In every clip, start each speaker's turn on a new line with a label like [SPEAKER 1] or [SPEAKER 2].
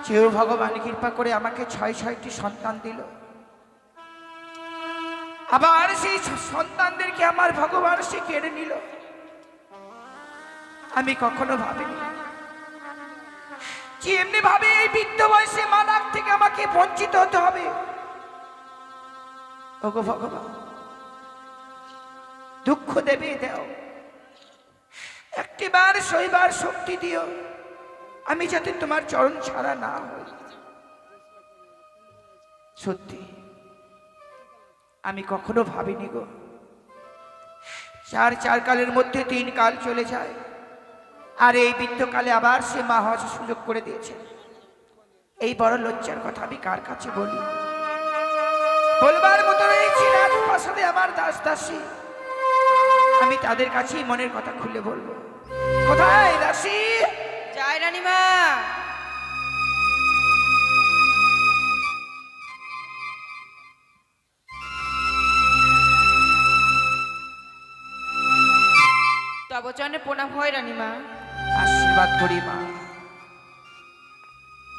[SPEAKER 1] যে ভগবান কৃপা করে আমাকে 6টি সন্তান দিল, আবার সেই সন্তানদেরকে আমার ভগবান সে কেড়ে নিল। আমি কখনো ভাবিনি যে এমনি ভাবে এই বৃদ্ধ বয়সে মালার থেকে আমাকে বঞ্চিত হতে হবে। ওগো ভগবান, দুঃখ দেবে দাও, একটিবার সইবার শক্তি দিও, আমি যাতে তোমার চরণ ছাড়া না হই। সত্যি আমি কখনো ভাবিনি গো, 4 কালের মধ্যে 3 কাল চলে যায়, আর এই বৃদ্ধকালে আবার সে মা হওয়ার সুযোগ করে দিয়েছে। এই বড় লজ্জার কথা আমি কার কাছে বলি? বলবার মতো রয়েছে রাজপ্রাসাদে আমার দাস দাসী, আমি তাদের কাছেই মনের কথা খুলে বলবো। কোথায় দাসী?
[SPEAKER 2] জয় রানীমা। তব চরণে প্রণাম হয় রানীমা।
[SPEAKER 1] আশীর্বাদ করি মা।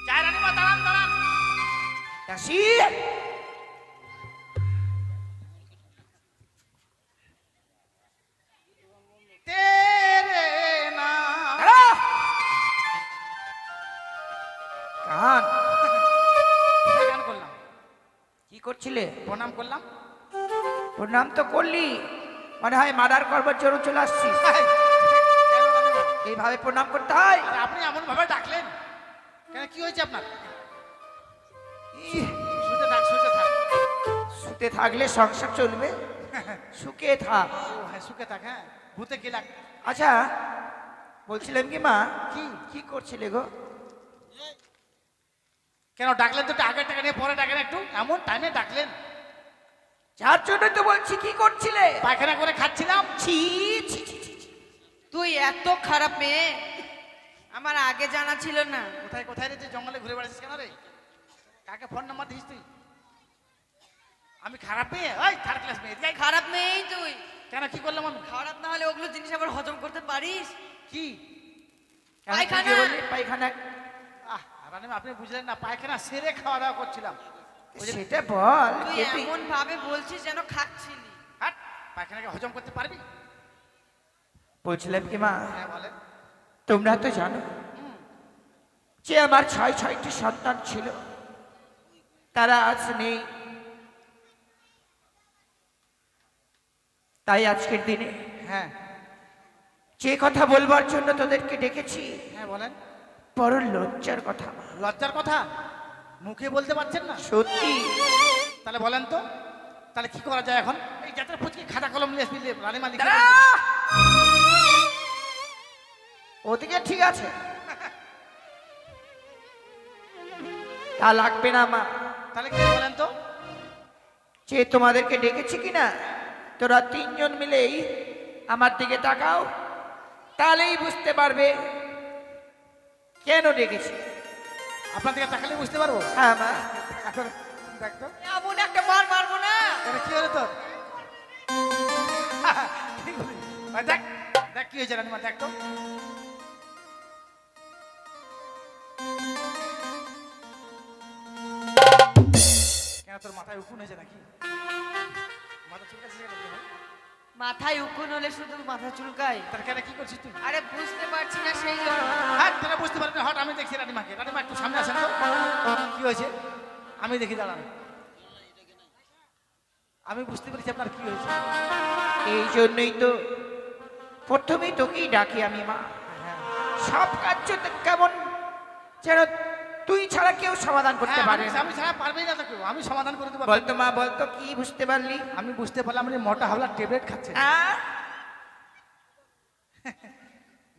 [SPEAKER 3] জয় রানীমা, দাঁড়ান দাঁড়ান।
[SPEAKER 1] দাসী,
[SPEAKER 3] তেরে না
[SPEAKER 1] দাঁড়া। কান
[SPEAKER 3] গান করলাম,
[SPEAKER 1] কি করছিলে?
[SPEAKER 3] প্রণাম করলাম।
[SPEAKER 1] প্রণাম তো করলি, মনে হয় মার্ডার করবার জন্য চলে আসছিস।
[SPEAKER 3] কেন রানীমা?
[SPEAKER 1] এইভাবে প্রণাম করতে হয়?
[SPEAKER 3] আরে আপনি এমন ভাবে ডাকলেন কেন? কি হয়েছে আপনার? শুতে থাক, শুতে থাক।
[SPEAKER 1] শুতে থাকলে সংসার চলবে, সুখে থাক।
[SPEAKER 3] ও হ্যাঁ, সুখে থাক। হ্যাঁ, ভূতে কি লাগ?
[SPEAKER 1] আচ্ছা, বলছিলাম কি মা,
[SPEAKER 3] কি
[SPEAKER 1] কি করছিলে গো?
[SPEAKER 3] কেন ডাকলেন? তো আগে টাকা নিয়ে পরে ডাকেন, একটু এমন টাইমে ডাকলেন।
[SPEAKER 1] যার জন্য তো বলছি, কি করছিলে?
[SPEAKER 3] পায়খানা করে খাচ্ছিলাম।
[SPEAKER 1] ছি ছি ছি, ছি, ছি।
[SPEAKER 2] তুই এত খারাপ মেয়ে, আমার আগে জানা ছিল না।
[SPEAKER 3] কোথায় কোথায় রে, যে জঙ্গলে ঘুরে বেড়াচ্ছিস কেন রে? কাকে ফোন নাম্বার দিস তুই? আমি খারাপ মেয়ে? ওই 3rd ক্লাস মেয়ে। এদিকে আয়।
[SPEAKER 2] খারাপ মেয়েই তুই।
[SPEAKER 3] কেন কি করলাম আমি?
[SPEAKER 2] খারাপ না হলে ওগুলো জিনিস আবার হজম করতে পারিস?
[SPEAKER 3] কি?
[SPEAKER 1] কেন, কি
[SPEAKER 2] পায়খানা।
[SPEAKER 1] দিয়ে বললি? পায়খানা?
[SPEAKER 3] আহ রানীমা, আপনি বুঝলেন না, পায়খানা সেরে খাওয়া দাওয়া করছিলাম। ওই যে
[SPEAKER 1] সেটা বল।
[SPEAKER 2] তুই
[SPEAKER 1] কেটে-
[SPEAKER 2] এমন ভাবে বলছিস যেন খাচ্ছিলি।
[SPEAKER 3] হাট, পায়খানাকে হজম করতে পারবি?
[SPEAKER 1] বলছিলাম কি মা,
[SPEAKER 3] হ্যাঁ বলেন।
[SPEAKER 1] তোমরা তো জানো যে আমার 6টি সন্তান ছিল, তারা আজ নেই। তাই আজকের দিনে
[SPEAKER 3] হ্যাঁ
[SPEAKER 1] যে কথা বলবার জন্য তোদেরকে ডেকেছি,
[SPEAKER 3] হ্যাঁ বলেন।
[SPEAKER 1] বড় লজ্জার কথা মা।
[SPEAKER 3] লজ্জার কথা মুখে বলতে পারছেন না?
[SPEAKER 1] সত্যি।
[SPEAKER 3] তাহলে বলেন তো, তাহলে কি করা যায় এখন? এই যাত্রা পুচকি খাতা কলম নিয়ে আসবি, রানীমা লিখে
[SPEAKER 1] দাঁড়া!
[SPEAKER 3] দেবে।
[SPEAKER 1] ওদিকে ঠিক আছে, তা লাগবে না মা।
[SPEAKER 3] তাহলে কি বলেন তো?
[SPEAKER 1] যে তোমাদেরকে ডেকেছি কিনা, তোরা 3 জন মিলেই আমার দিকে তাকাও, তাহলেই বুঝতে পারবে কেন ডেকেছি।
[SPEAKER 3] আপনার দিকে তাকালে বুঝতে পারবো।
[SPEAKER 1] হ্যাঁ মা।
[SPEAKER 3] এখন দেখ তো,
[SPEAKER 2] এমন একটা মার মারবো না।
[SPEAKER 3] এটা কি হলো তোর? ঠিক বলি। ভাই দেখ, দেখ কি হয়েছে রানীমা, দেখ তো। কেন তোর মাথায় উকুন হয়েছে নাকি? মাথা চুলকাচ্ছে কেন তোর?
[SPEAKER 2] মাথায় উকুন হলে শুধু মাথা চুলকায়?
[SPEAKER 3] তার কেন কি করছিস তুই?
[SPEAKER 2] আরে বুঝতে পারছি না সেই জন্য।
[SPEAKER 3] হ্যাঁ, তোরা বুঝতে পারবি না। হট, আমি দেখছি রানীমাকে। রানীমা একটু সামনে আসেন তো। কি হয়েছে আমি দেখি, দাঁড়ান। আমি বুঝতে পেরেছি আপনার কি হয়েছে।
[SPEAKER 1] এই জন্যই তো প্রথমেই তোকেই ডাকি আমি মা।
[SPEAKER 3] হ্যাঁ,
[SPEAKER 1] সব কার্য কেমন যেন তুই ছাড়া কেউ সমাধান করতে
[SPEAKER 3] হ্যাঁ,
[SPEAKER 1] পারে না।
[SPEAKER 3] আমি ছাড়া পারবেই না তো কেউ। আমি সমাধান করে দেবো।
[SPEAKER 1] বলতো মা, বলতো কি বুঝতে পারলি?
[SPEAKER 3] আমি বুঝতে পারলাম আপনি মোটা হাওলার ট্যাবলেট খাচ্ছেন।
[SPEAKER 1] আহ?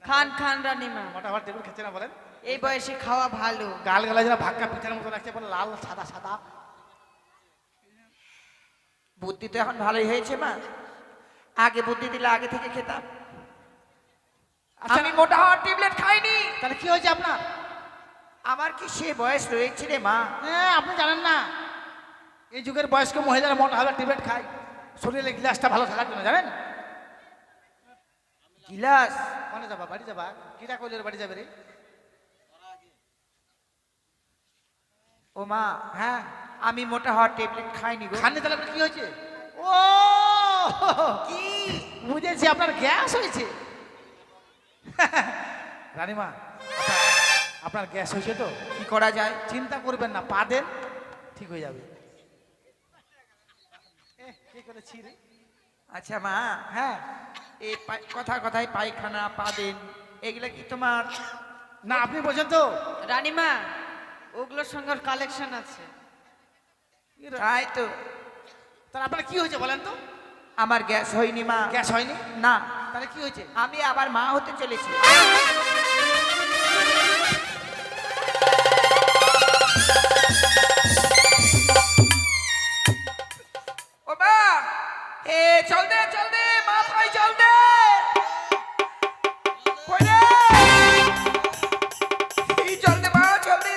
[SPEAKER 2] খান খান রানীমা,
[SPEAKER 3] মোটা হাওলার ট্যাবলেট খাচ্ছে না বলেন?
[SPEAKER 2] এই বয়সে খাওয়া ভালো।
[SPEAKER 3] গাল গালা যেন ভাক্কা পিঠার মতো রাখছে, বলে লাল সাদা সাদা।
[SPEAKER 1] বুদ্ধি তো এখন ভালোই হয়েছে মা, আগে বুদ্ধি দিলে আগে থেকে খেতাম।
[SPEAKER 3] আচ্ছা,
[SPEAKER 1] আমি মোটা হওয়ার ট্যাবলেট খাইনি।
[SPEAKER 3] তাহলে কি হয়েছে আপনার?
[SPEAKER 1] আমার কি সে বয়স রয়েছে রে মা?
[SPEAKER 3] হ্যাঁ, আপনি জানেন না, এই যুগের বয়স্ক মহিলারা মোটা হাওলার ট্যাবলেট খায় শরীরে গ্লাসটা ভালো থাকার জন্য, জানেন?
[SPEAKER 1] গিলাস?
[SPEAKER 3] কোনে যাবা? বাড়ি যাবা? কিরা কইলের বাড়ি যাবে রে?
[SPEAKER 1] ও মা,
[SPEAKER 3] হ্যাঁ
[SPEAKER 1] আমি মোটা হওয়ার ট্যাবলেট খাইনি গো।
[SPEAKER 3] খাননি তাহলে আপনার কি হয়েছে? ও
[SPEAKER 1] কি?
[SPEAKER 3] বুঝেছি, আপনার গ্যাস হয়েছে। রানীমা, আপনার গ্যাস হয়েছে তো?
[SPEAKER 1] কি করা যায়?
[SPEAKER 3] চিন্তা করবেন না, পা দেন, ঠিক হয়ে যাবে। কি করেছি রে?
[SPEAKER 1] আচ্ছা মা,
[SPEAKER 3] হ্যাঁ
[SPEAKER 1] এই কথায় পায়খানা পাদেন এগুলা কি তোমার?
[SPEAKER 3] না, আপনি বোঝেন তো।
[SPEAKER 2] রানীমা, ওগুলোর সঙ্গে কালেকশন আছে।
[SPEAKER 1] তাই তো।
[SPEAKER 3] তাহলে আপনার কি হয়েছে বলেন তো?
[SPEAKER 1] আমার গ্যাস হয়নি মা।
[SPEAKER 3] গ্যাস হয়নি?
[SPEAKER 1] না।
[SPEAKER 3] তাহলে কি হয়েছে?
[SPEAKER 1] আমি আবার মা হতে চলেছি। ও মা, এ চল দে মা, ভাই চল দে। কই রে? এই চল দে মা, চল দে।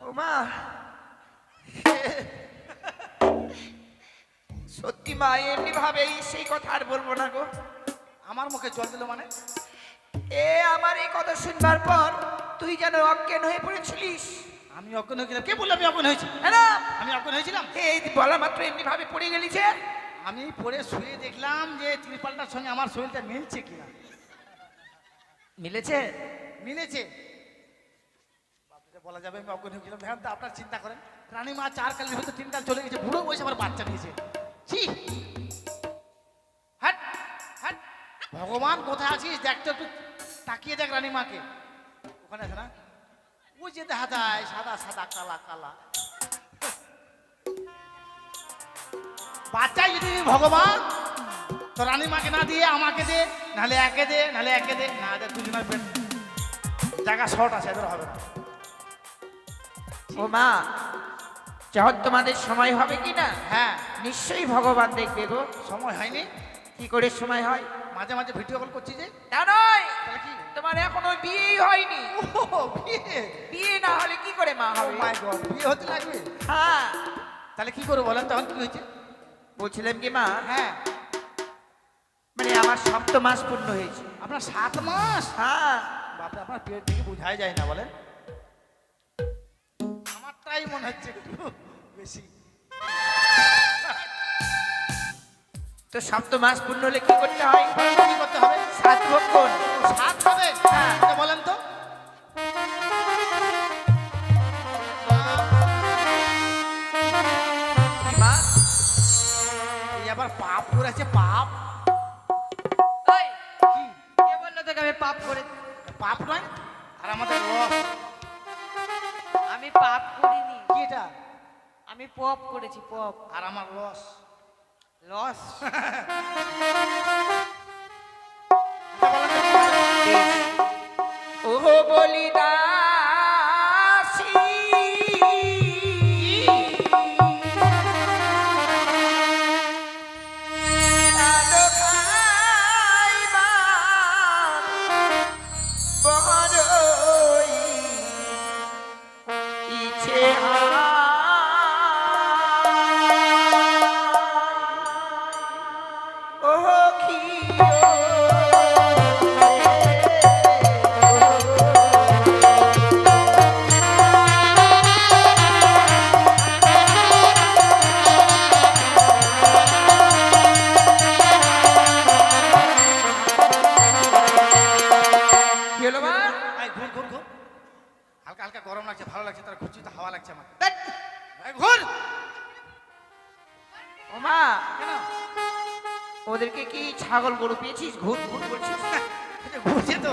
[SPEAKER 1] ও মা, সত্যি মা, এমনি ভাবেই সেই কথা আর বলবো না গো।
[SPEAKER 3] আমার মুখে জল দিল মানে?
[SPEAKER 1] আমার এই কথা শুনবার পর তুই যেন অজ্ঞান হয়ে পড়েছিলিস।
[SPEAKER 3] আমি অজ্ঞান হয়েছিলাম? কে বললো আমি অজ্ঞান হয়েছি? আমি অজ্ঞান হয়েছিলাম?
[SPEAKER 1] এই বলা মাত্র এমনি ভাবে পড়ে গেলি যে।
[SPEAKER 3] আমি পরে শুয়ে দেখলাম যে ত্রিপালটার সঙ্গে আমার শরীরটা মিলছে কিনা।
[SPEAKER 1] মিলেছে?
[SPEAKER 3] মিলেছে। বাপরে, বলা যাবে আমি অজ্ঞান হয়েছিলাম? ভ্যান তো আপনার চিন্তা করেন, রানীমা 4 কালের ভিতরে 3 কাল চলে গেছে, বুড়ো বয়সে আবার বাচ্চা নিয়েছে। ছি, হাট হাট। ভগবান কোথায় আছিস দেখতে, একটু তাকিয়ে দেখ রানীমাকে। ওখানে আছে না? ওই যে দেখা যায় সাদা সাদা কালা কালা বাচ্চাই যদি ভগবান, তো রানীমাকে না দিয়ে আমাকে দে, নাহলে একে দে, না দে, দুজনের পেট জায়গা শর্ট আছে, এদের হবে না।
[SPEAKER 1] ও মা, যখন তোমাদের সময় হবে কি না,
[SPEAKER 3] হ্যাঁ,
[SPEAKER 1] নিশ্চয়ই ভগবান দেখবে গো।
[SPEAKER 3] সময় হয়নি?
[SPEAKER 1] কি করে সময় হয়?
[SPEAKER 3] মাঝে মাঝে ভিডিও কল করছি যে।
[SPEAKER 1] তা নয়,
[SPEAKER 3] তাহলে কি?
[SPEAKER 1] তোমার এখনো বিয়েই হয়নি।
[SPEAKER 3] ও, বিয়ে?
[SPEAKER 1] বিয়ে না হলে কি করে মা
[SPEAKER 3] Oh
[SPEAKER 1] হবে?
[SPEAKER 3] my God, বিয়ে হতে লাগবে?
[SPEAKER 1] হ্যাঁ,
[SPEAKER 3] তাহলে কি করবো বলেন, তখন কি হয়েছে?
[SPEAKER 1] বলছিলাম কি মা,
[SPEAKER 3] হ্যাঁ,
[SPEAKER 1] মানে আমার 7 মাস পূর্ণ হয়েছে।
[SPEAKER 3] আপনার 7 মাস?
[SPEAKER 1] হ্যাঁ।
[SPEAKER 3] বাপরে, আপনার পেট থেকে বোঝাই যায় না বলেন। আমারটাই মনে হচ্ছে একটু বেশি।
[SPEAKER 1] তো 7 মাস পূর্ণ হলে কি করতে হয়?
[SPEAKER 3] কি করতে হবে?
[SPEAKER 1] 7 ভক্ষণ।
[SPEAKER 3] 7 হবে?
[SPEAKER 1] হ্যাঁ।
[SPEAKER 3] এটা বলেন তো।
[SPEAKER 1] কি মা?
[SPEAKER 3] এই আবার পাপ করেছে, পাপ।
[SPEAKER 2] ওই,
[SPEAKER 3] কি
[SPEAKER 2] কে বললো তোকে আমি পাপ করে?
[SPEAKER 3] পাপ নয়? আর আমাদের লস।
[SPEAKER 2] আমি পাপ করিনি,
[SPEAKER 3] কি এটা?
[SPEAKER 2] আমি পপ করেছি, পপ।
[SPEAKER 3] আর আমার লস।
[SPEAKER 2] লস।
[SPEAKER 1] ও বলিদাসী, আলো খাইবার বড়ই ইচ্ছে হয়। ও কি
[SPEAKER 3] হালকা হালকা গরম লাগছে, ভালো লাগছে, তার ঘুরছি তো হাওয়া লাগছে আমার।
[SPEAKER 1] ধ্যাৎ,
[SPEAKER 3] এই ঘুর।
[SPEAKER 1] ও মা,
[SPEAKER 3] কেন?
[SPEAKER 1] ওদেরকে কি ছাগল গরু পেয়েছিস? ঘুর ঘুর বলছিস?
[SPEAKER 3] এই যে ঘুরছে তো,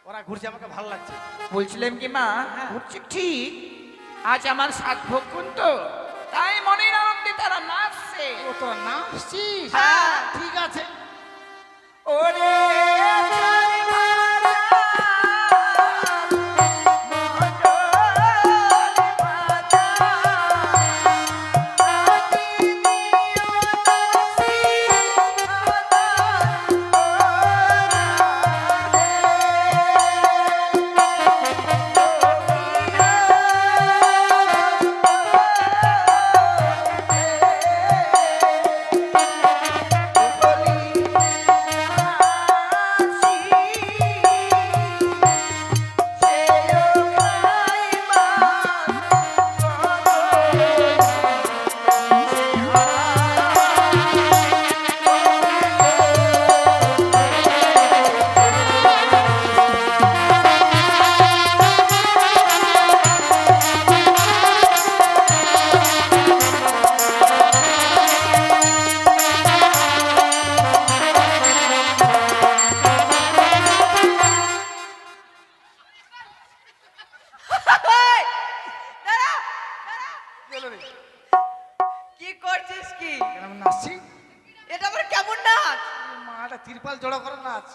[SPEAKER 3] ওরা ঘুরছে, আমাকে ভালো লাগছে।
[SPEAKER 1] বলছিলাম কি মা, ঘুরছে ঠিক, আজ আমার 7 ভক্ষণ তো, তাই মনের আনন্দে তারা নাচছে।
[SPEAKER 3] ও, তোরা নাচছিস?
[SPEAKER 1] হ্যাঁ।
[SPEAKER 3] ঠিক আছে।
[SPEAKER 1] ওরে চারি ভাড়া, মহজল বাজা, আমি দিও দাসী, বলি
[SPEAKER 2] করছিস কি?
[SPEAKER 3] কেন আমি নাচছি?
[SPEAKER 2] এটা আবার কেমন নাচ?
[SPEAKER 3] মাটা তিরপাল জড়ো করে নাচ।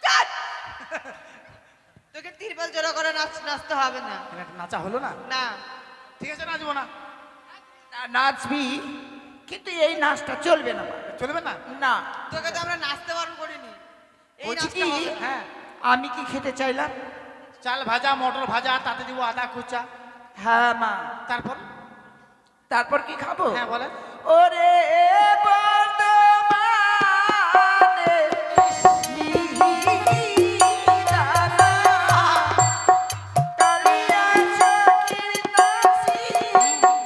[SPEAKER 2] চাট! তোকে তিরপাল জোড়া করে নাচতে হবে না।
[SPEAKER 3] কেন একটা নাচা হলো না?
[SPEAKER 2] না।
[SPEAKER 3] ঠিক আছে, নাচবো না।
[SPEAKER 1] নাচবি, কিন্তু এই নাচটা চলবে না মা।
[SPEAKER 3] চলবে না?
[SPEAKER 1] না।
[SPEAKER 2] তোকে তো আমরা নাচতে বারণ করিনি। এই
[SPEAKER 1] বলছি
[SPEAKER 2] নাচটা
[SPEAKER 1] কি,
[SPEAKER 2] হবে।
[SPEAKER 3] হ্যাঁ,
[SPEAKER 1] আমি কি খেতে চাইলাম?
[SPEAKER 3] চাল ভাজা, মটর ভাজা, তাতে দিব আদা কুচা।
[SPEAKER 1] হ্যাঁ মা।
[SPEAKER 3] তারপর?
[SPEAKER 1] তারপর কি খাবো?
[SPEAKER 3] হ্যাঁ বলেন।
[SPEAKER 1] ওরে বর্ধমানে মিহিদানা, কালিয়া চকির নাচি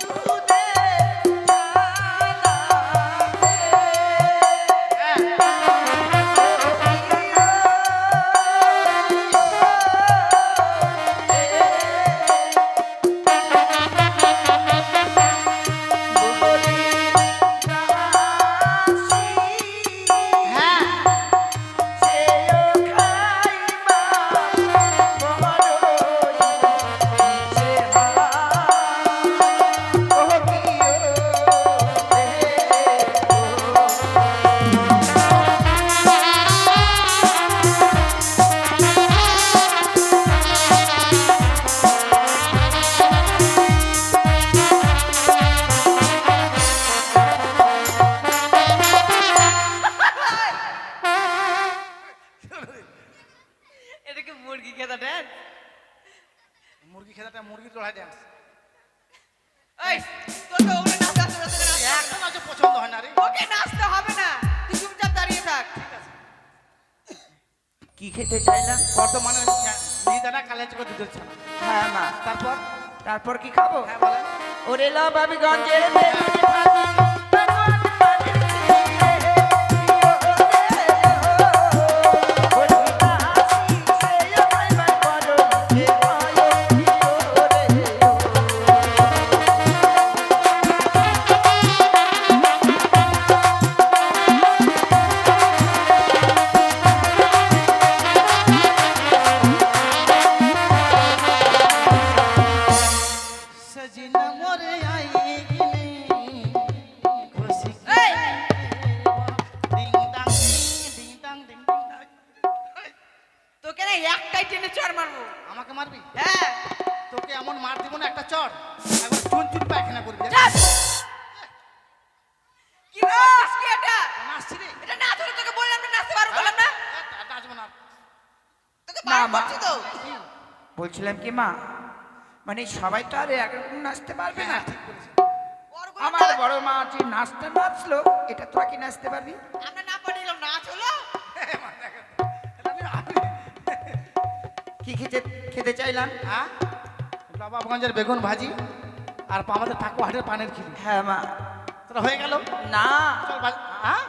[SPEAKER 1] দুধে
[SPEAKER 2] এটা কি মুরগি খেতা ড্যান্স?
[SPEAKER 3] মুরগি খেলাটা মুরগির লড়াই ড্যান্স।
[SPEAKER 2] এই, তোর তো ওগুলো নাচতে আসতে তোকে নাচতে হবে
[SPEAKER 3] একটা
[SPEAKER 2] না।
[SPEAKER 3] নাচে পছন্দ হয় না রে।
[SPEAKER 2] তোকে নাচতে হবে না, তুই চুপচাপ দাঁড়িয়ে থাক।
[SPEAKER 1] কি খেতে চাইলাম?
[SPEAKER 3] বর্তমানে মিহিদানা, কালিয়া চকের দুধের ছানা।
[SPEAKER 1] হ্যাঁ মা।
[SPEAKER 3] তারপর?
[SPEAKER 1] তারপর কি খাবো?
[SPEAKER 3] হ্যাঁ বলেন।
[SPEAKER 1] ওরে লাভাবিগঞ্জের বেগুনি ভাজি, ভগবান পানির খিরে, বলি নাচি সেই আমায় করো, এ আয়ো রে।
[SPEAKER 3] सजना मोरे आएगी खुशी की
[SPEAKER 2] এই!
[SPEAKER 3] डिंग डांग डिंग डांग डिंग डांग।
[SPEAKER 2] তোকে না একটাই টেনে চড় মারবো।
[SPEAKER 3] আমাকে মারবি?
[SPEAKER 2] হ্যাঁ।
[SPEAKER 3] তোকে এমন মার দিব না একটা চড়, একবার চুন চুন পায়খানা করবি।
[SPEAKER 2] চাপ! কি করছিস কি এটা?
[SPEAKER 3] নাচছি রে।
[SPEAKER 2] এটা না ধরে তোকে বললাম না, নাচতে পারবো বললাম না।
[SPEAKER 3] নাচবো না।
[SPEAKER 2] তোকে
[SPEAKER 1] না,
[SPEAKER 2] বারণ
[SPEAKER 1] মা।
[SPEAKER 2] করছি তো।
[SPEAKER 1] বলছিলাম কি মা, মানে সবাই তো আর একরকম নাচতে পারবে না।
[SPEAKER 3] হ্যাঁ ঠিক বলেছিস।
[SPEAKER 2] ওরগুলো
[SPEAKER 1] আমার
[SPEAKER 2] নাচ-
[SPEAKER 1] বড় মা যে নাচটা নাচলো, এটা তোরা কি নাচতে পারবি?
[SPEAKER 2] আমরা না পারিলাম, নাচ হলো।
[SPEAKER 1] কি খেতে চাইলাম?
[SPEAKER 3] হ্যাঁ, নবাবগঞ্জের বেগুন ভাজি আর আমাদের ঠাকুরহাটের পানের খিলি।
[SPEAKER 1] হ্যাঁ মা।
[SPEAKER 3] তোরা হয়ে গেল?
[SPEAKER 1] না,
[SPEAKER 3] চল হ্যাঁ,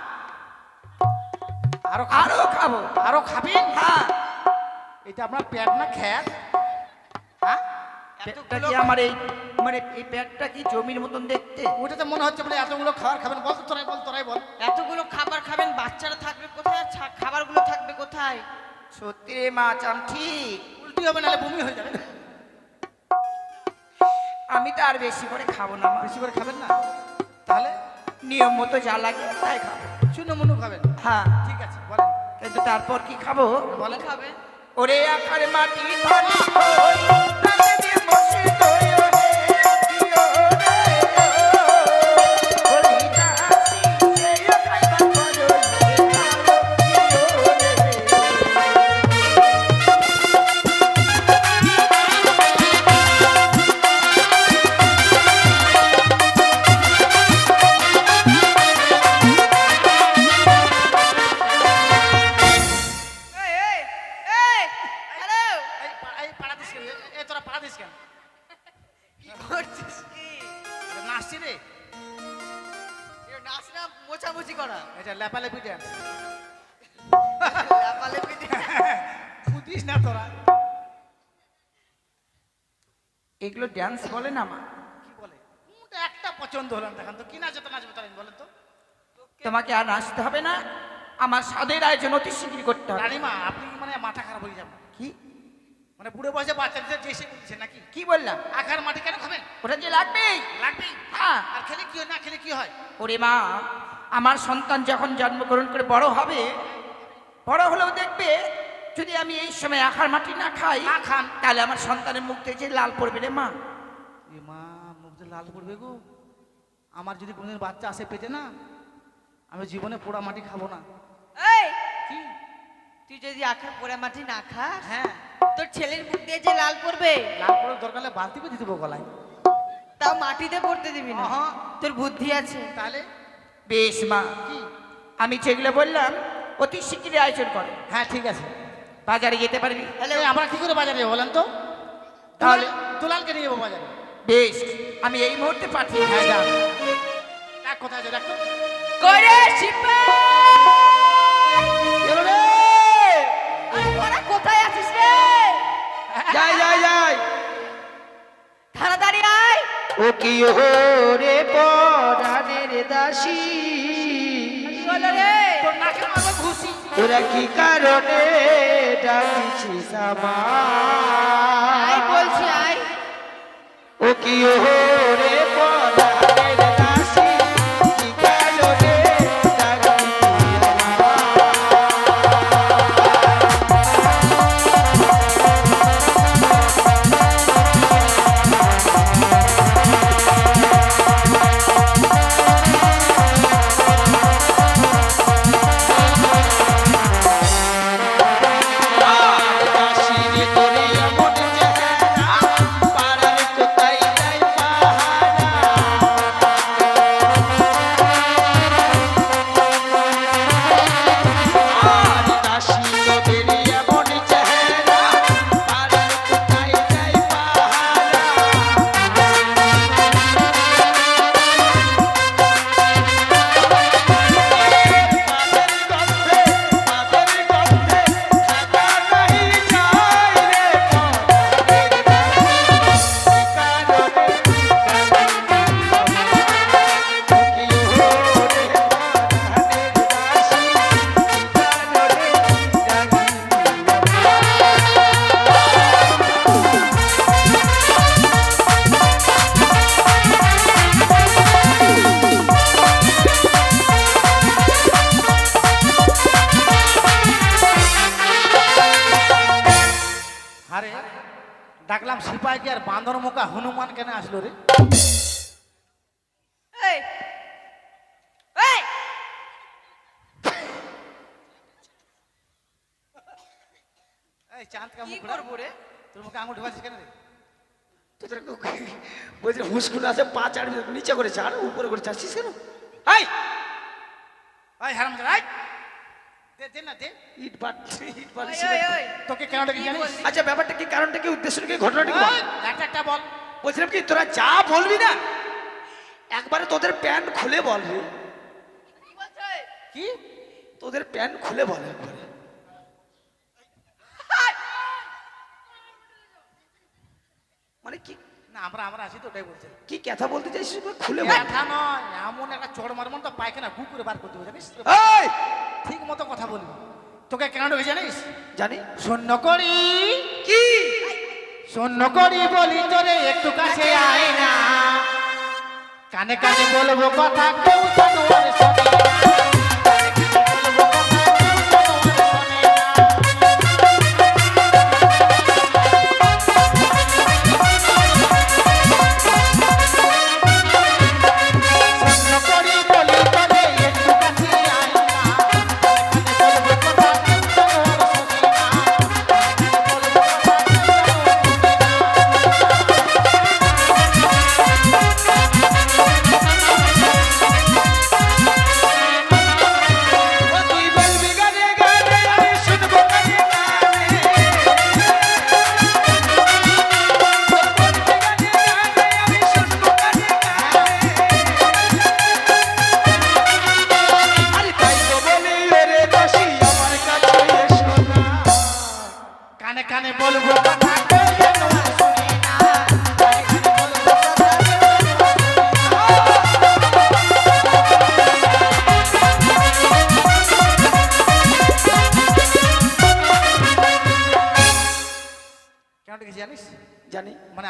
[SPEAKER 3] আরো খাবো?
[SPEAKER 1] আরো খাবো।
[SPEAKER 3] আরো খাবেন?
[SPEAKER 1] হ্যাঁ।
[SPEAKER 3] এটা আপনার পেট না খ্যাত? হ্যাঁ,
[SPEAKER 1] পেটটা কি আমার এই, মানে এই পেটটা কি জমির মতন দেখতে?
[SPEAKER 3] ওটাতে মনে হচ্ছে বলে এতগুলো খাবার খাবেন। বল তো, তোরাই বল।
[SPEAKER 2] এতগুলো খাবার খাবেন, বাচ্চারা থাকবে কোথায়? আর খাবারগুলো থাকবে কোথায়?
[SPEAKER 1] সত্যি রে মা, চাম ঠিক।
[SPEAKER 3] উল্টি হবে নাহলে বমি হয়ে যাবে।
[SPEAKER 1] আমি তো আর বেশি করে খাবো না মা।
[SPEAKER 3] বেশি করে খাবেন না, তাহলে
[SPEAKER 1] নিয়ম মতো যা লাগে তাই খাবো।
[SPEAKER 3] চুনো মুনু খাবেন।
[SPEAKER 1] হ্যাঁ,
[SPEAKER 3] ঠিক আছে বলেন।
[SPEAKER 1] কিন্তু তারপর কি খাবো?
[SPEAKER 3] বলেন।
[SPEAKER 2] খাবে?
[SPEAKER 1] ওরে আকার মাটি ধরি ওই, তাতে দিয়ে বসে দই ও হে, ইয়ো রে ইয়ো। বলি নাচি সেই খাইবার করো, এ আলো ইয়ো রে ইয়ো।
[SPEAKER 2] এই, এই, এই, হ্যালো!
[SPEAKER 3] এই পাড়া দিস কেন? তোরা পাড়া দিস কেন?
[SPEAKER 2] কি করছিস কি?
[SPEAKER 3] নাচছি রে।
[SPEAKER 2] এ নাচ না, মোছামুছি করা।
[SPEAKER 3] এটা লেপালেপি ড্যান্স।
[SPEAKER 2] লাফালাফি দিয়ে।
[SPEAKER 3] বুঝিস না তোরা?
[SPEAKER 1] এগুলো ড্যান্স বলে না মা।
[SPEAKER 3] কি বলে? একটা পছন্দ হলো না। দেখান তো কি নাচে তো নাচবে তারা, বলেন তো।
[SPEAKER 1] তোমাকে আর নাচতে হবে না, আমার স্বাদের আয়োজন অতি শীঘ্রই করতে হবে।
[SPEAKER 3] রানীমা, আপনি কি মানে মাথা খারাপ হয়ে যাবে?
[SPEAKER 1] কি?
[SPEAKER 3] মানে বুড়ো বয়সে বাচ্চাদের যে এসে বলছে নাকি
[SPEAKER 1] কি বললাম?
[SPEAKER 3] আখার মাটি কেন খাবেন?
[SPEAKER 1] ওটা যে লাগবেই।
[SPEAKER 3] লাগবেই।
[SPEAKER 1] হ্যাঁ।
[SPEAKER 3] আর খেলে কি হয়, না খেলে কি হয়?
[SPEAKER 1] ওরে মা, আমার সন্তান যখন জন্মগ্রহণ করে বড় হবে, বড় হলেও দেখবে যদি আমি এই সময় আখার মাটি না খাই,
[SPEAKER 3] না খান,
[SPEAKER 1] তাহলে আমার সন্তানের মুখ থেকে যে লাল পড়বে রে মা।
[SPEAKER 3] এ মা, মুখ দিয়ে লাল পড়বে গো। আমার যদি কোনোদিন বাচ্চা আসে পেটে না, আমি জীবনে পোড়া মাটি খাবো না।
[SPEAKER 2] এই,
[SPEAKER 3] কি?
[SPEAKER 2] তুই যদি আখার পোড়া মাটি না খাস,
[SPEAKER 3] হ্যাঁ,
[SPEAKER 2] তোর ছেলের মুখ দিয়ে যে লাল পড়বে,
[SPEAKER 3] লাল পড়ার দরকার হলে বালতি করে দিতে গলায়।
[SPEAKER 2] তাও মাটিতে পড়তে দিবি না।
[SPEAKER 3] আহা।
[SPEAKER 2] তোর বুদ্ধি আছে।
[SPEAKER 3] তাহলে
[SPEAKER 1] বেশ মা,
[SPEAKER 3] কি?
[SPEAKER 1] আমি যেগুলো বললাম অতি শিগগিরই আয়োজন করে
[SPEAKER 3] হ্যাঁ ঠিক আছে।
[SPEAKER 1] বাজারে যেতে পারবি?
[SPEAKER 3] তাহলে আমরা কি করে বাজারে যাবো বলেন তো?
[SPEAKER 1] তাহলে
[SPEAKER 3] দুলালকে নিয়ে যাবো বাজারে।
[SPEAKER 1] বেশ, আমি এই মুহূর্তে পাঠিয়ে
[SPEAKER 3] হ্যাঁ যান। দেখ কোথায় আছে, দেখ তো।
[SPEAKER 2] করে শিপা,
[SPEAKER 1] এলো রে।
[SPEAKER 2] আরে তোরা কোথায় আছিস রে?
[SPEAKER 1] যাই যাই যাই।
[SPEAKER 2] তাড়াতাড়ি আয়।
[SPEAKER 1] ও কি রে পরাণের দাসী,
[SPEAKER 2] কি হলো রে?
[SPEAKER 3] তোর নাকে মারবো ঘুষি।
[SPEAKER 1] তোরা কি কারণে ডাকিছিস আমায়?
[SPEAKER 2] আয় বলছি আয়।
[SPEAKER 1] ও কি রে পরাণের দাসী, কি কারণে ডাকিছিস
[SPEAKER 3] আরে ডাকলাম সিপাহীকে, আর বাঁদর মুখা হনুমান কেন আসলো রে?
[SPEAKER 2] এই, এই,
[SPEAKER 3] এই চাঁদ কা
[SPEAKER 2] কি
[SPEAKER 3] মুখ
[SPEAKER 2] করবো রে?
[SPEAKER 3] তোর মুখে আঙুল ঢুকাচ্ছিস কেন রে?
[SPEAKER 1] তোদের বলছি হুঁসকুন আছে, পা চাড়বি নিচে করে চাড়, উপরে করে চাচ্ছিস কেন? এই
[SPEAKER 3] এই হারাম দে, এই দে দে না দে।
[SPEAKER 1] It but it but.
[SPEAKER 2] ওই, ওই, ওই।
[SPEAKER 3] তোকে কেন ডেকে
[SPEAKER 2] কি
[SPEAKER 3] জানিস?
[SPEAKER 2] বললি?
[SPEAKER 1] আচ্ছা, ব্যাপারটা কি, কারণটা কি, উদ্দেশ্যটা কি, ঘটনাটা কি বল?
[SPEAKER 3] এই, একটা একটা বল।
[SPEAKER 1] বলছিলাম কি, তোরা যা বলবি না একবারে তোদের প্যান্ট খুলে বলবি।
[SPEAKER 2] কি বলছে?
[SPEAKER 3] কি?
[SPEAKER 1] তোদের প্যান্ট খুলে বল একবারে। মানে কি
[SPEAKER 3] না আমরা আমরা আছি তো, ওটাই বলছে।
[SPEAKER 1] কি কথা বলতে চাইছিস একবার খুলে বল।
[SPEAKER 3] ব্যথা নয়, এমন একটা চড় মারমন তো পায়খানা গু করে বার করতে হবে, জানিস তো?
[SPEAKER 1] এই
[SPEAKER 3] ঠিক মতো কথা বলবি। তোকে কেন ডেকে জানিস?
[SPEAKER 1] জানি।
[SPEAKER 3] শূন্য করি
[SPEAKER 1] কি
[SPEAKER 3] শূন্য করি বলি তোরে একটু কাছে আয় না, কানে কানে বলবো কথা কেউ জানো আর শোনে না।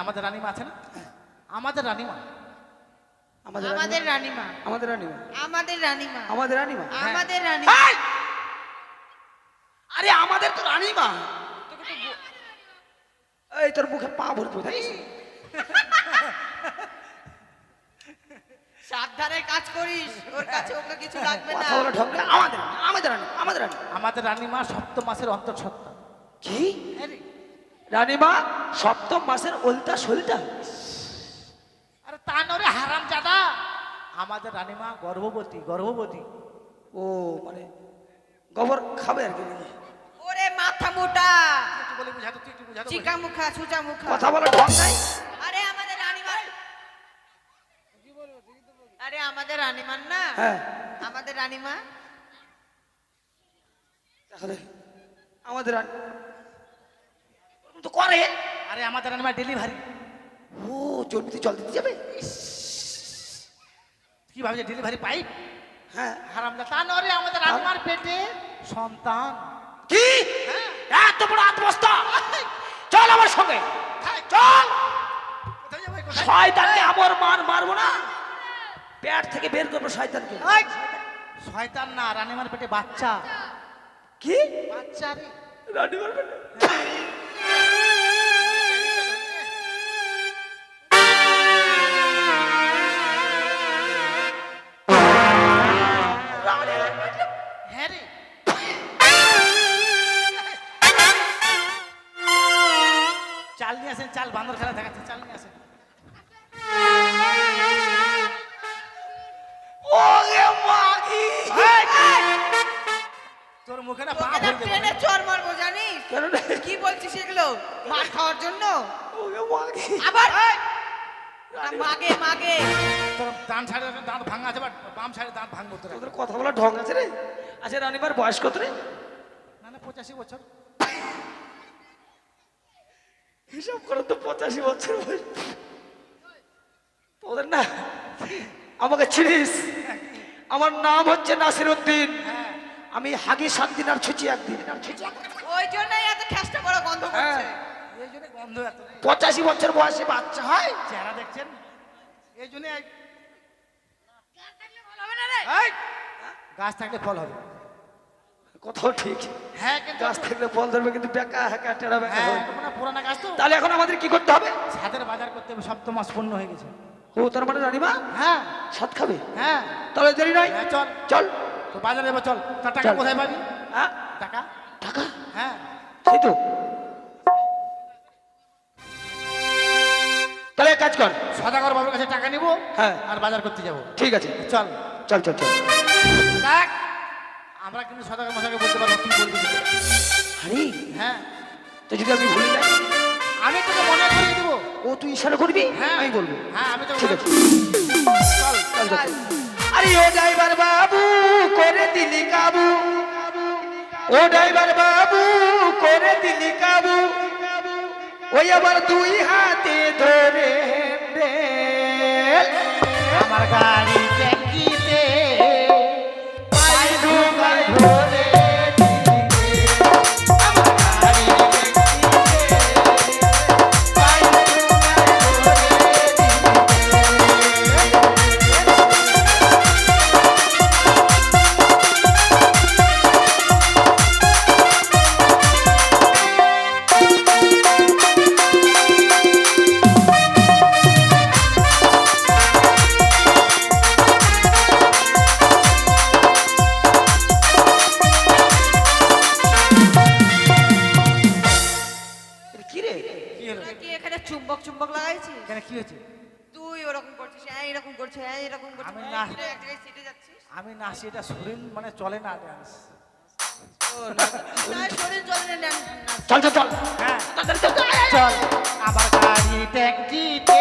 [SPEAKER 3] আমাদের রানীমা আছে না? আমাদের রানীমা,
[SPEAKER 1] আমাদের
[SPEAKER 2] আমাদের
[SPEAKER 1] রানীমা,
[SPEAKER 2] রানীমা
[SPEAKER 1] আমাদের রানীমা,
[SPEAKER 2] আমাদের রানীমা
[SPEAKER 1] আমাদের রানীমা।
[SPEAKER 2] আমাদের রানীমা
[SPEAKER 1] এই! আরে আমাদের তো রানীমা। এই তোর মুখে পা ভরতে জানিস?
[SPEAKER 2] সাবধানে কাজ করিস, ওর কাছে ওকে কিছু লাগবে না।
[SPEAKER 1] কথা বলে ঢঙ্গে আমাদের আমাদের রানী, আমাদের রানী।
[SPEAKER 3] আমাদের রানীমা সপ্তম মাসের অন্তঃসত্ত্বা।
[SPEAKER 1] কি রানীমা সপ্তম মাসের উল্টা সলটা?
[SPEAKER 3] আরে তা নরে হারাম জাদা, আমাদের রানীমা গর্ভবতী, গর্ভবতী।
[SPEAKER 1] ও মানে গোবর খাবে আর কি নাকি?
[SPEAKER 2] ওরে মাথা মোটা,
[SPEAKER 3] একটু বলে বুঝাতো, তুই একটু বুঝাতো।
[SPEAKER 2] চিকা মুখা ছুচা মুখা।
[SPEAKER 1] কথা বলে ঢং নাই।
[SPEAKER 2] আরে আমাদের রানীমা, আরে আমাদের রানীমার না,
[SPEAKER 1] হ্যাঁ
[SPEAKER 2] আমাদের রানীমা।
[SPEAKER 1] দেখা দে আমাদের রানী তো করে।
[SPEAKER 3] আরে আমাদের রানীমা ডেলিভারি।
[SPEAKER 1] ও জন্মিতে জল দিতে যাবে?
[SPEAKER 3] কি ভাবছে ডেলিভারি পাইপ?
[SPEAKER 1] হ্যাঁ
[SPEAKER 3] হারাম জাদা, তা নরে আমাদের রানীমার পেটে সন্তান।
[SPEAKER 1] কি এত বড় আত্মস্থা? চল আমার সঙ্গে চল।
[SPEAKER 3] কোথায় যাবে, কোথায়?
[SPEAKER 1] শয়তানকে আমার মারবো না, পেট থেকে বের করবো শয়তানকে।
[SPEAKER 3] এই, শয়তান না, রানীমার পেটে বাচ্চা।
[SPEAKER 1] কি
[SPEAKER 3] বাচ্চা রে।
[SPEAKER 1] রানীমার পেটে?
[SPEAKER 3] হ্যাঁ রে। চাল নিয়ে আসেন, চাল, বান্দর খেলা দেখাচ্ছে, চাল নিয়ে আসেন।
[SPEAKER 1] ওরে মাগি!
[SPEAKER 3] তোর মুখে না পা
[SPEAKER 2] তোকে না
[SPEAKER 3] ভরে দেবো।
[SPEAKER 2] ট্রেনে চড় মারবো জানিস?
[SPEAKER 1] কেন রে?
[SPEAKER 2] কি বলছিস এগুলো? মার খাওয়ার জন্য?
[SPEAKER 1] ওরে মাগি!
[SPEAKER 2] আবার না, মাগে মাগে।
[SPEAKER 3] তোর ডান সাইডে দাঁত ভাঙা আছে, বাট বাম সাইডে দাঁত ভাঙবো তোর।
[SPEAKER 1] তোদের কথা বলা ঢং আছে রে। আচ্ছা রানীমার বয়স কত রে?
[SPEAKER 3] না না, 85 বছর।
[SPEAKER 1] হিসাব করো তো 85 বছর বয়স। তোদের না আমাকে চিনিস? আমার নাম হচ্ছে নাসির উদ্দিন।
[SPEAKER 3] হ্যাঁ,
[SPEAKER 1] আমি হাগি 7 দিন আর ছুচি 1 দিন।
[SPEAKER 2] ওই জন্যই এত খেষ্টা বড় গন্ধ করছে।
[SPEAKER 3] এই জন্য গন্ধ এত নেই।
[SPEAKER 1] 85 বছর বয়সে বাচ্চা হয়?
[SPEAKER 3] চেহারা দেখছেন, এই জন্য গাছ থাকলে ফল হবে।
[SPEAKER 1] কথাও ঠিক।
[SPEAKER 3] হ্যাঁ, কিন্তু
[SPEAKER 1] গাছ থাকলে ফল ধরবে, কিন্তু বেকা হ্যাকা টেরা বেকা
[SPEAKER 3] হ্যাঁ,
[SPEAKER 1] হবে।
[SPEAKER 3] তোমরা পুরানা গাছ তো।
[SPEAKER 1] তাহলে এখন আমাদের কি করতে হবে?
[SPEAKER 3] ছাদের বাজার করতে হবে, সপ্তম মাস পূর্ণ হয়ে গেছে।
[SPEAKER 1] ও তার মানে রানীমা
[SPEAKER 3] হ্যাঁ
[SPEAKER 1] সাত খাবে?
[SPEAKER 3] হ্যাঁ
[SPEAKER 1] তাহলে দেরি নাই,
[SPEAKER 3] হ্যাঁ, চল
[SPEAKER 1] চল।
[SPEAKER 3] তো বাজারে যাবো, চল। তার টাকা
[SPEAKER 1] চল।
[SPEAKER 3] কোথায় পাবি?
[SPEAKER 1] হ্যাঁ
[SPEAKER 3] টাকা?
[SPEAKER 1] টাকা
[SPEAKER 3] হ্যাঁ,
[SPEAKER 1] সেই তো। তাহলে এক কাজ কর,
[SPEAKER 3] সদাগর বাবুর কাছে টাকা নিব,
[SPEAKER 1] হ্যাঁ
[SPEAKER 3] আর বাজার করতে যাব।
[SPEAKER 1] ঠিক আছে,
[SPEAKER 3] চল
[SPEAKER 1] চল চল চল।
[SPEAKER 3] দেখ, আমরা কিন্তু সদাগর মশাইকে বলতে পারবো, তুই বলবি না।
[SPEAKER 1] হারি
[SPEAKER 3] হ্যাঁ,
[SPEAKER 1] তো যদি আমি ভুলে যাই?
[SPEAKER 3] আমি তোকে মনে করিয়ে দেবো।
[SPEAKER 1] ও তুই ইশারা করবি,
[SPEAKER 3] হ্যাঁ
[SPEAKER 1] আমি বলবো।
[SPEAKER 3] হ্যাঁ, আমি তোকে
[SPEAKER 1] ঠিক
[SPEAKER 3] মনে
[SPEAKER 1] আছে।
[SPEAKER 3] চল
[SPEAKER 1] চল চল। আরে ও ড্রাইভার বাবু করে দিলি কাবু, ও ড্রাইভার বাবু করে দিলি কাবু, ওই আবার দুই হাতে ধরে হ্যান্ডেল,
[SPEAKER 3] আমার গাড়ি ট্যাঙ্কিতে
[SPEAKER 1] পাই ঢুকাই ধরে দিলি, আমার গাড়ি ট্যাক্সিতে পাই ঢুকাই কি রে?
[SPEAKER 3] কি হলো?
[SPEAKER 2] তুই কি এখানে চুম্বক চুম্বক লাগাইছিস?
[SPEAKER 3] কেন, কি হয়েছে?
[SPEAKER 2] তুই ওরকম করছিস, এরকম করছিস, এরকম করছিস,
[SPEAKER 3] আমি না।
[SPEAKER 2] তুই এক জায়গায় সিটে যাচ্ছিস।
[SPEAKER 3] আমি নাচি, এটা শরীর মানে চলে না ডান্স।
[SPEAKER 2] না, শরীর চলে না,
[SPEAKER 1] চল চল চল।
[SPEAKER 3] হ্যাঁ,
[SPEAKER 1] তাড়াতাড়ি চল।
[SPEAKER 3] চল। আমার গাড়ি ট্যাঙ্কিতে